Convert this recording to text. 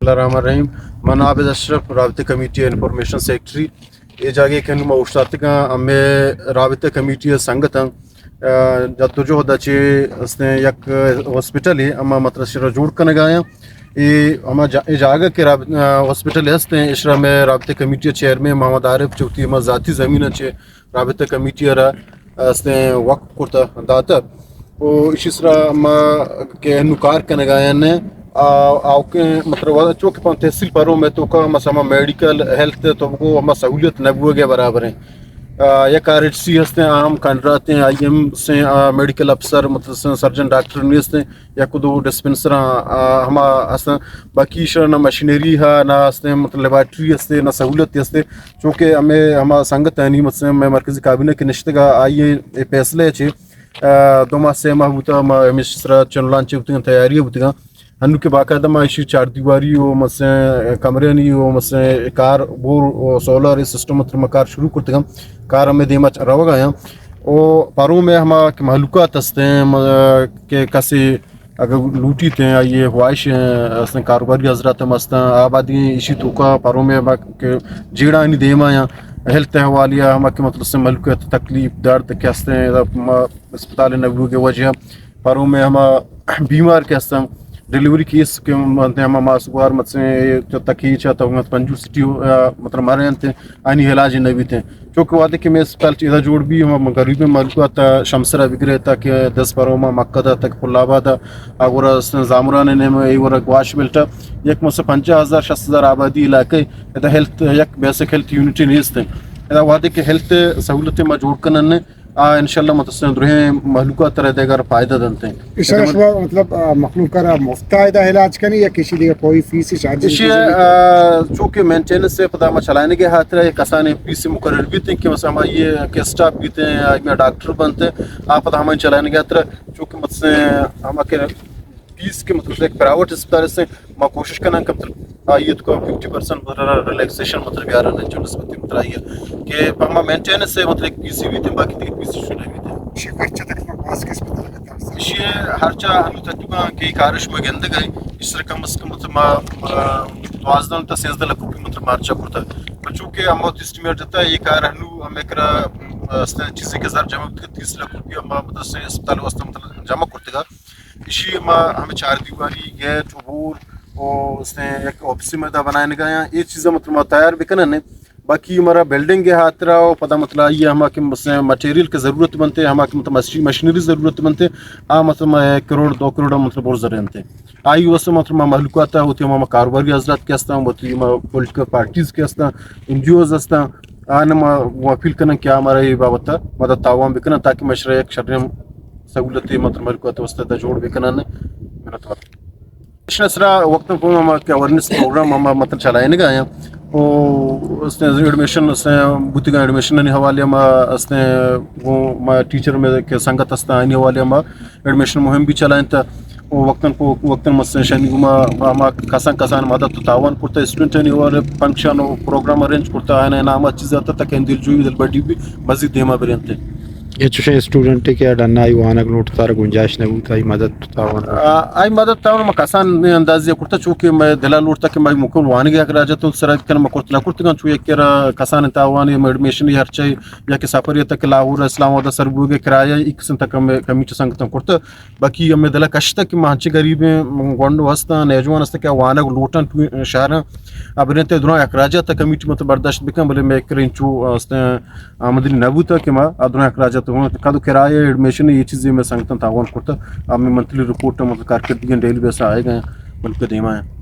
बिस्मिल्लाहिर्रहमानिर्रहीम। मैं नाबिद Ashraf राबते committee information secretary ये जागे के नुमा उश्तातिका हमें राबते कमेटी संगत जद्दोजहद चे उसने एक हॉस्पिटल है अमा मतलब शरा जोड़ कर गया ये हम जागा के हॉस्पिटल हस्ते इशरा में राबते कमेटी चेयरमैन मोहम्मद आरिफ चौथी हम ज़ाती ज़मीन चे राबते कमेटी उसने वक्त कुर्ता दाता और इसी तरह हम के नुकार कर गया ने आपके मतलब चौक तहसील परों में तो का मसमा मेडिकल हेल्थ तो को हम सहूलियत नबू के बराबर हैं या RHC हस्ते आम कंडराते हैं IM से मेडिकल अफसर मतलब सर्जन डॉक्टर नहीं हस्ते या कुछ डिस्पेंसर हम हस्ते बाकी शर ना मशीनरी है ना हस्ते मतलब लेबॉरेटरी हस्ते ना सहूलियत हस्ते चूँकि हमें हम संगत है नहीं मतलब मैं मरकज़ी काबिने के निश्चित का आइए फैसले चे दो माह से महबूता मिश्रा चुनलांचे होती तैयारी होती हनु के बाकायदा माशी चार दीवारी हो मसे कमरे नहीं हो मसे कार बोर सोलर सिस्टम मतलब कार शुरू करते हम कार हमें देमा रवा गया ओ पारों में हम महलूकात हस्ते हैं के कैसे अगर लूटी थे ये ख्वाहिश हैं कारोबारी हजरत मस्त आबादी इसी तो का पारों में के जेड़ा नहीं देमा या हेल्थ हवालिया हम के मतलब से महलूकात तकलीफ दर्द के हस्ते अस्पताल नबू के वजह पारों में हम बीमार के हस्ते डिलीवरी केस के मनते हम मासुवार मत से जो तकी चाहता हूँ पंजू सिटी मतलब हमारे अंत आनी इलाज नबी थे चूँकि वादे कि मैं अस्पताल चीज़ा जोड़ भी हम गरीब मलका था शमसरा विग्रह था कि 10 परों में मक्का तक पुलाबा था अगर जामुरान ने में एक वाश मिलता एक मुझसे 50,000-60,000 आबादी इलाके इधर हेल्थ एक बेसिक हेल्थ यूनिटी नहीं थे इधर वादे कि हेल्थ सहूलतें में जोड़ कर ने इंशाल्लाह मतलब दुरहें महलूका तरह देकर फ़ायदा देते हैं इस मतलब मखलूक का मुफ्त इलाज का नहीं या किसी लिए कोई फीस चार्ज चूँकि मेंटेनेंस से पता हम चलाने के हाथ रहे कसाने फीस मुकर्रर भी थे कि मतलब हम ये के स्टाफ भी थे डॉक्टर बनते आप पता हमें चलाने के हाथ रहे चूँकि मतलब हम फीस के मतलब एक प्राइवेट अस्पताल से मैं कोशिश करना कब ये तो 50% रिलैक्सेशन मतलब यार ने जो नस्बत मतलब ये कि हम मेंटेनेंस से मतलब पीसी भी थे बाकी थे पीसी शुरू भी थे खर्चा तक पास के अस्पताल का ये हरचा हम तकरीबन के कारश में गंद गए इस तरह कम से कम मतलब वाजदान तो 16 लाख रुपए मतलब मार्चा करता है चूँकि हम एस्टिमेट देता है ये कार हनु हम एक चीज़ें के साथ जमा 30 लाख रुपये हम मतलब से अस्पताल वास्ते मतलब जमा करते इसी हमें चार दीवारी गेट अबूर और उसने एक ऑफिस में बनाने गया ये चीज़ें मतलब तैयार भी करना बाकी हमारा बिल्डिंग के हाथ रहा पता मतलब ये हमारे मटेरियल की ज़रूरत बनते हैं हमारे मतलब मशीनरी ज़रूरत बनते मतलब 1 करोड़ 2 करोड़ मतलब बहुत ज़रूरत है आई वैसे मतलब महलूकात होती है कारोबारी हजरात के हस्ता पॉलिटिकल पार्टीज़ के हस्ता NGOs हस्ता आना अपील करना क्या हमारा ये बाबत मदद तावाम भी करना ताकि मशरा एक शर्म सहूलत मतलब महलूकात वस्ता जोड़ भी करना मेरा तो इशरा वक्त को हम अवेयरनेस प्रोग्राम हम मतलब चलाए नहीं गए और उसने एडमिशन उसने बुद्धि का एडमिशन नहीं हवाले हम उसने वो टीचर में के संगत हस्ता आने हवाले हम एडमिशन मुहिम भी चलाएं था वक्तन मसलन शनि गुमा हम कसान मदद तो तावन करता स्टूडेंट नहीं और फंक्शन और प्रोग्राम अरेंज करता है नाम चीज़ आता तक दिल जुई दिल बड़ी भी मस्जिद देमा बरनते ये चुशे स्टूडेंट के डन्ना आई वाना नोट तार गुंजाइश ने बुता आई मदद तावन आई मदद तावन म कसान में अंदाज करता चूँकि मैं दिला लूट तक मैं मुकुल वाने गया राजा तो सर कन म करता करता चू एक कसान तावन ये एडमिशन यार चाहिए या कि सफर तक लाहौर इस्लामाबाद सरबू के किराया एक तक कमीटी संगत करता बाकी हमें दिला कष्ट कि मांचे गरीब गोंडो हस्ता नेजवान हस्ता क्या वाना लूटन शहर अब रहते दोनों एक राजा तक कमीटी मतलब बर्दाश्त बिकम बोले मैं करेंचू आमदनी नबूता कि माँ दोनों एक राजा कदू किराया एडमिशन ये चीज़ें मैं संगठन तावन करता अब मैं मंथली रिपोर्ट मतलब कारकर्दगी डेली बेस आए गए बल्कि देमा है